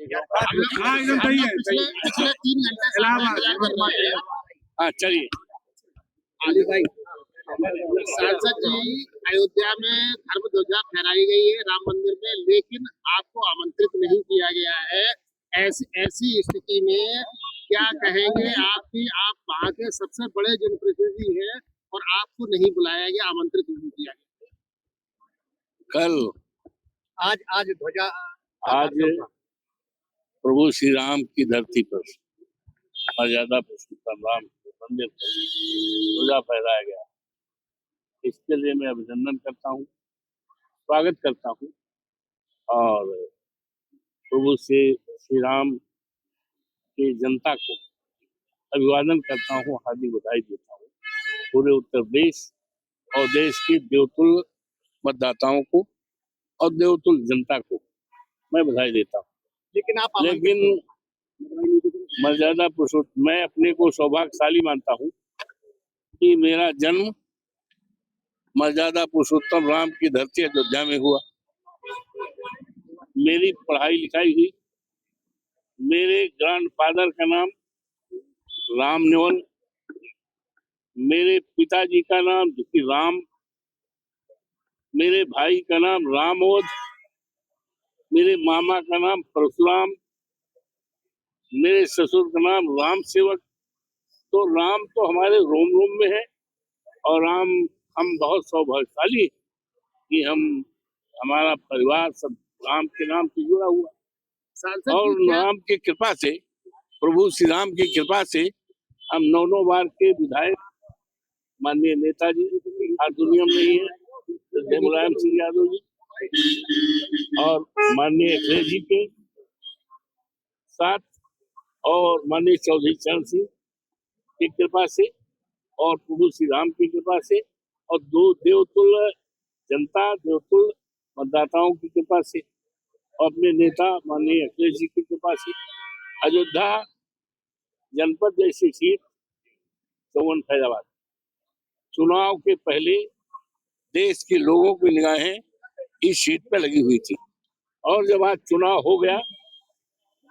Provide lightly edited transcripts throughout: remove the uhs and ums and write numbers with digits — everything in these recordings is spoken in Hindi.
हाँ एकदम सही है। पिछले 3 घंटे से इलाहाबाद। हाँ चलिए आली भाई, सांसद जी, अयोध्या में धर्म ध्वजा फहराई गई है राम मंदिर में, लेकिन आपको आमंत्रित नहीं किया गया है। ऐसी स्थिति में क्या कहेंगे आप कि आप वहाँ के सबसे बड़े जनप्रतिनिधि हैं और आपको नहीं बुलाया गया, आमंत्रित नहीं किया गया? कल आज ध्वजा आज प्रभु श्री राम की धरती पर मर्यादा पुरुषोत्तम राम के मंदिर पर ध्वजा फहराया गया। इसके लिए मैं अभिनंदन करता हूँ, स्वागत करता हूँ और प्रभु श्री राम की जनता को अभिवादन करता हूँ, हार्दिक बधाई देता हूँ। पूरे उत्तर प्रदेश और देश की देवतुल्य मतदाताओं को और देवतुल्य जनता को मैं बधाई देता हूँ। लेकिन मर्यादा पुरुषोत्तम, मैं अपने को सौभाग्यशाली मानता हूँ कि मेरा जन्म मर्यादा पुरुषोत्तम राम की धरती अयोध्या में हुआ। मेरी पढ़ाई लिखाई हुई, मेरे ग्रैंडफादर का नाम राम नेवल, मेरे पिताजी का नाम राम, मेरे भाई का नाम रामोद, मेरे मामा का नाम परशुराम, मेरे ससुर का नाम राम सेवक। तो राम तो हमारे रोम रोम में है और हम बहुत सौभाग्यशाली कि हमारा परिवार सब राम के नाम से जुड़ा हुआ और राम की कृपा से, प्रभु श्री राम की कृपा से हम 9 बार के विधायक माननीय नेताजी आज दुनिया में नहीं है, मुलायम सिंह यादव जी और माननीय अखिलेश जी के साथ और माननीय चौधरी चरण सिंह की कृपा से और प्रभु श्री राम की कृपा से और दो देवतुल्य जनता, देवतुल्य मतदाताओं की कृपा से और अपने नेता माननीय अखिलेश जी की कृपा से अयोध्या जनपद जैसी सीट चौवन फैजाबाद चुनाव के पहले देश के लोगों की निगाहें इस सीट पे लगी हुई थी और जब आज चुनाव हो गया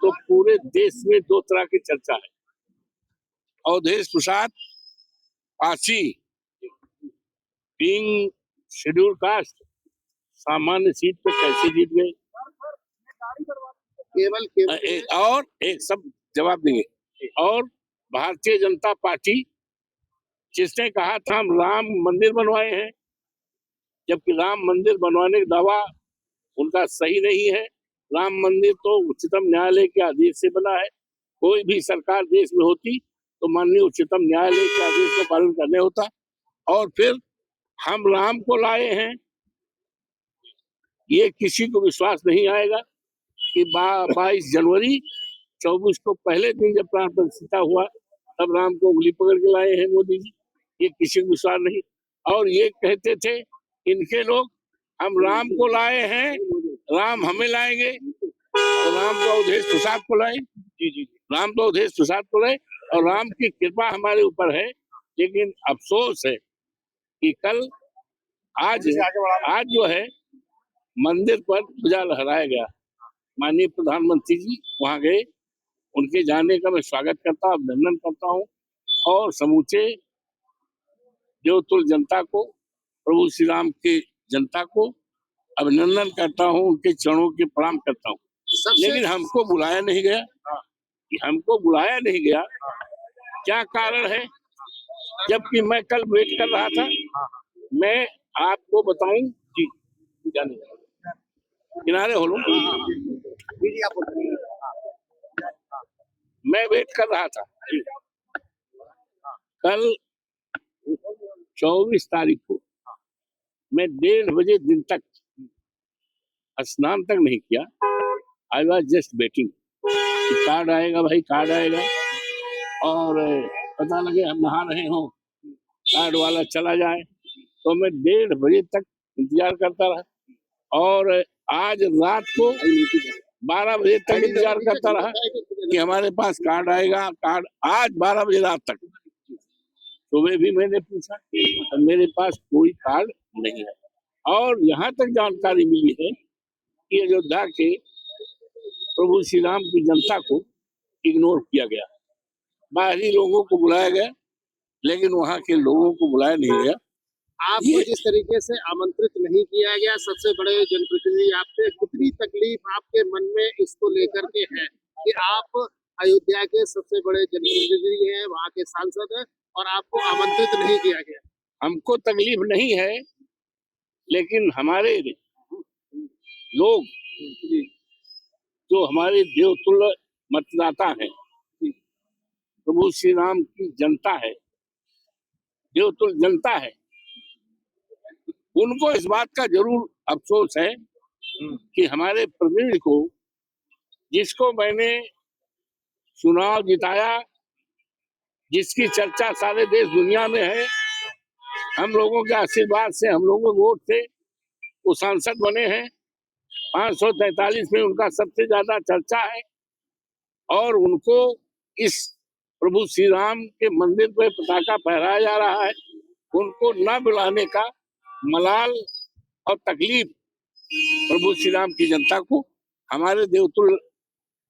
तो पूरे देश में 2 तरह की चर्चा है। Awadhesh Prasad Pasi being schedule caste सामान्य सीट पे कैसे जीत गए, केवल और एक सब जवाब देंगे। और भारतीय जनता पार्टी जिसने कहा था हम राम मंदिर बनवाए हैं, जबकि राम मंदिर बनवाने का दावा उनका सही नहीं है। राम मंदिर तो उच्चतम न्यायालय के आदेश से बना है। कोई भी सरकार देश में होती तो माननीय उच्चतम न्यायालय के आदेश का पालन करने होता। और फिर हम राम को लाए हैं, ये किसी को विश्वास नहीं आएगा कि 22 जनवरी 24 को पहले दिन जब प्राण प्रतिष्ठा हुआ तब राम को उंगली पकड़ के लाए हैं मोदी जी, ये किसी को विश्वास नहीं। और ये कहते थे इनके लोग हम राम को लाए हैं, राम हमें लाएंगे, तो राम तो अवधेश प्रसाद को लाए। जी राम तो अवधेश प्रसाद को लाए और राम की कृपा हमारे ऊपर है। लेकिन अफसोस है कि कल आज जो है मंदिर पर ध्वजा लहराया गया। माननीय प्रधानमंत्री जी वहां गए, उनके जाने का मैं स्वागत करता हूँ, अभिनंदन करता हूँ और समूचे देवतुल्य जनता को, प्रभु श्री राम के जनता को अभिनंदन करता हूँ, उनके चरणों के प्रणाम करता हूँ। लेकिन हमको बुलाया नहीं गया, हमको बुलाया नहीं गया, क्या कारण है? जबकि मैं कल वेट कर रहा था। मैं आपको बताऊं जी, जाने किनारे हो लो, मैं वेट कर रहा था कल 24 तारीख को मैं 1:30 बजे दिन तक स्नान तक नहीं किया। I was just waiting, card आएगा भाई, कार्ड आएगा और पता लगे हम नहा रहे हो, कार्ड वाला चला जाए। तो मैं 1:30 बजे तक इंतजार करता रहा और आज रात को 12 बजे तक इंतजार करता रहा कि हमारे पास कार्ड आएगा। कार्ड आज 12 बजे रात तक, सुबह भी मैंने पूछा तो मेरे पास कोई कार्ड नहीं है। और यहाँ तक जानकारी मिली है कि अयोध्या के प्रभु श्री राम की जनता को इग्नोर किया गया। बाहरी लोगों को बुलाया गया, लेकिन वहाँ के लोगों को बुलाया नहीं गया। आपको जिस तरीके से आमंत्रित नहीं किया गया, सबसे बड़े जनप्रतिनिधि आपसे, कितनी तकलीफ आपके मन में इसको लेकर के है कि आप अयोध्या के सबसे बड़े जनप्रतिनिधि हैं, वहाँ के सांसद हैं और आपको आमंत्रित नहीं किया गया? हमको तकलीफ नहीं है, लेकिन हमारे लोग जो हमारे देवतुल्य मतदाता हैं, प्रभु श्री राम की जनता है, देवतुल्य जनता है, उनको इस बात का जरूर अफसोस है कि हमारे प्रतिनिधि को, जिसको मैंने चुनाव जिताया, जिसकी चर्चा सारे देश दुनिया में है, हम लोगों के आशीर्वाद से, हम लोगों के वोट से वो सांसद बने हैं। 543 में उनका सबसे ज्यादा चर्चा है और उनको इस प्रभु श्री राम के मंदिर पर पताका फहराया जा रहा है। उनको न बुलाने का मलाल और तकलीफ प्रभु श्री राम की जनता को, हमारे देवतुल्य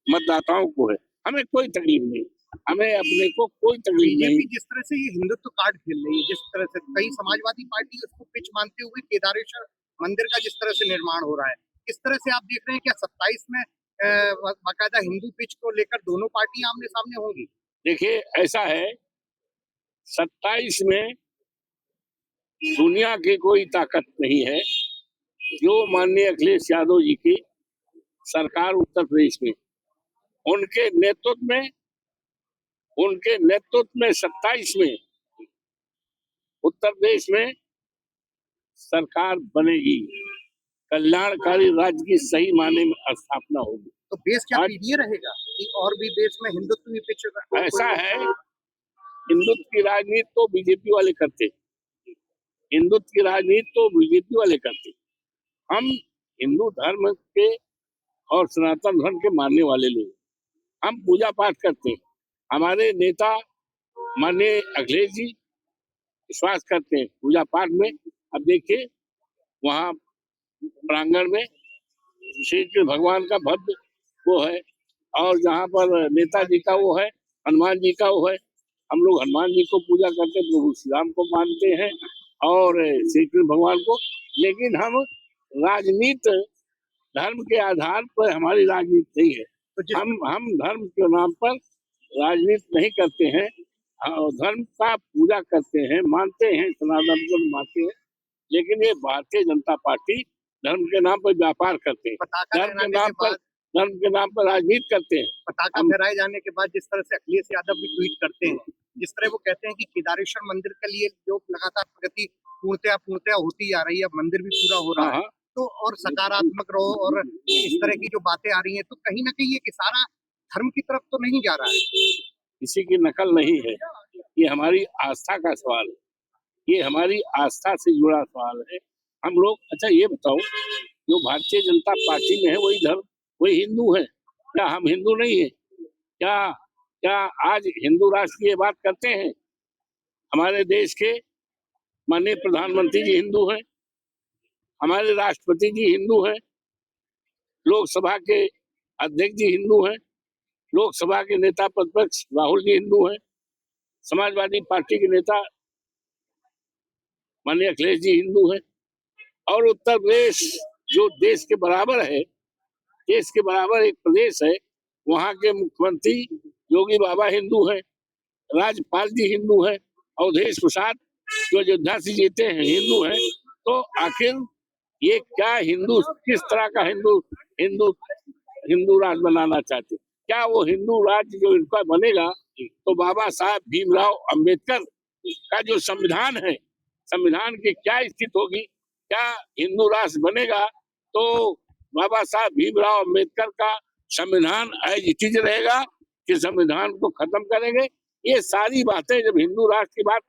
मतदाताओं को है। हमें कोई तकलीफ नहीं, हमें अपने को कोई तकलीफ नहीं। बीजेपी जिस तरह से ये हिंदुत्व कार्ड खेल रही है, जिस तरह से कई समाजवादी पार्टी उसको पिच मानते हुए केदारेश्वर मंदिर का जिस तरह से निर्माण हो रहा है, किस तरह से आप देख रहे हैं? क्या 27 में बाकायदा हिंदू पिच को लेकर दोनों पार्टी आमने सामने होंगी? देखिए, ऐसा है, 27 में दुनिया की कोई ताकत नहीं है जो माननीय अखिलेश यादव जी की सरकार उत्तर प्रदेश में, उनके नेतृत्व में 27 में उत्तर प्रदेश में सरकार बनेगी, कल्याणकारी राज्य की सही माने में स्थापना होगी। तो बेस क्या पीडीए रहेगा कि और भी देश में हिंदुत्व की पिच? ऐसा है, हिंदुत्व की राजनीति तो बीजेपी वाले करते, हिंदुत्व की राजनीति तो बीजेपी वाले करते। हम हिंदू धर्म के और सनातन धर्म के मानने वाले लोग, हम पूजा पाठ करते हैं। हमारे नेता माननीय अखिलेश जी विश्वास करते हैं पूजा पाठ में। अब देखिए, वहाँ प्रांगण में श्री कृष्ण भगवान का भव्य वो है, और जहाँ पर नेताजी का वो है, हनुमान जी का वो है। हम लोग हनुमान जी को पूजा करते हैं, प्रभु श्री राम को मानते हैं और श्री कृष्ण भगवान को। लेकिन हम राजनीति धर्म के आधार पर हमारी राजनीति नहीं है। तो हम धर्म के नाम पर राजनीति नहीं करते हैं, धर्म का पूजा करते हैं, मानते हैं, सनातन को मानते हैं। लेकिन ये भारतीय जनता पार्टी धर्म के नाम पर व्यापार करते हैं, धर्म के नाम पर राजनीति करते हैं। पताका फहराए जाने के बाद जिस तरह से अखिलेश यादव भी ट्वीट करते हैं, जिस तरह वो कहते हैं कि केदारेश्वर मंदिर के लिए जो लगातार प्रगति पूर्णतया होती जा रही है, मंदिर भी पूरा हो रहा है, तो और सकारात्मक रहो, और इस तरह की जो बातें आ रही हैं, तो कहीं ना कहीं ये इशारा धर्म की तरफ तो नहीं जा रहा है? किसी की नकल नहीं है, ये हमारी आस्था का सवाल है, ये हमारी आस्था से जुड़ा सवाल है। हम लोग, अच्छा ये बताओ, जो भारतीय जनता पार्टी में है वही धर्म, वही हिंदू है, क्या हम हिंदू नहीं है? क्या आज हिंदू राष्ट्र की बात करते हैं? हमारे देश के माननीय प्रधानमंत्री जी हिंदू हैं, हमारे राष्ट्रपति जी हिंदू हैं, लोकसभा के अध्यक्ष जी हिंदू हैं, लोकसभा के नेता प्रतिपक्ष राहुल जी हिंदू हैं, समाजवादी पार्टी के नेता माननीय अखिलेश जी हिंदू हैं, और उत्तर प्रदेश जो देश के बराबर है, देश के बराबर एक प्रदेश है, वहाँ के मुख्यमंत्री योगी बाबा हिंदू हैं, राज्यपाल जी हिंदू हैं, अवधेश प्रसाद जो अयोध्या से जीते हैं हिंदू हैं। तो आखिर ये क्या हिंदू, किस तरह का हिंदू राज बनाना चाहते? क्या वो हिंदू राज्य जो इनका बनेगा तो बाबा साहब भीमराव अंबेडकर का जो संविधान है, संविधान की क्या स्थिति होगी? क्या हिंदू राष्ट्र बनेगा तो बाबा साहब भीमराव अंबेडकर का संविधान एज इट इज रहेगा कि संविधान को खत्म करेंगे? ये सारी बातें जब हिंदू राष्ट्र की बात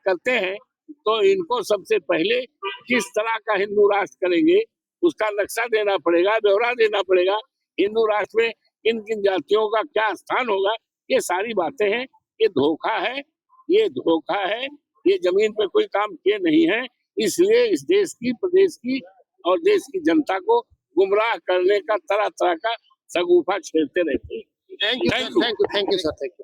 करते हैं, तो इनको सबसे पहले किस तरह का हिंदू राष्ट्र करेंगे उसका नक्शा देना पड़ेगा, ब्यौरा देना पड़ेगा। हिंदू राष्ट्र में किन किन जातियों का क्या स्थान होगा, ये सारी बातें हैं। ये धोखा है, ये जमीन पे कोई काम किए नहीं है। इसलिए इस देश की, प्रदेश की और देश की जनता को गुमराह करने का तरह तरह का सगुफा छेड़ते रहते हैं। Thank you sir, thank you sir, thank you.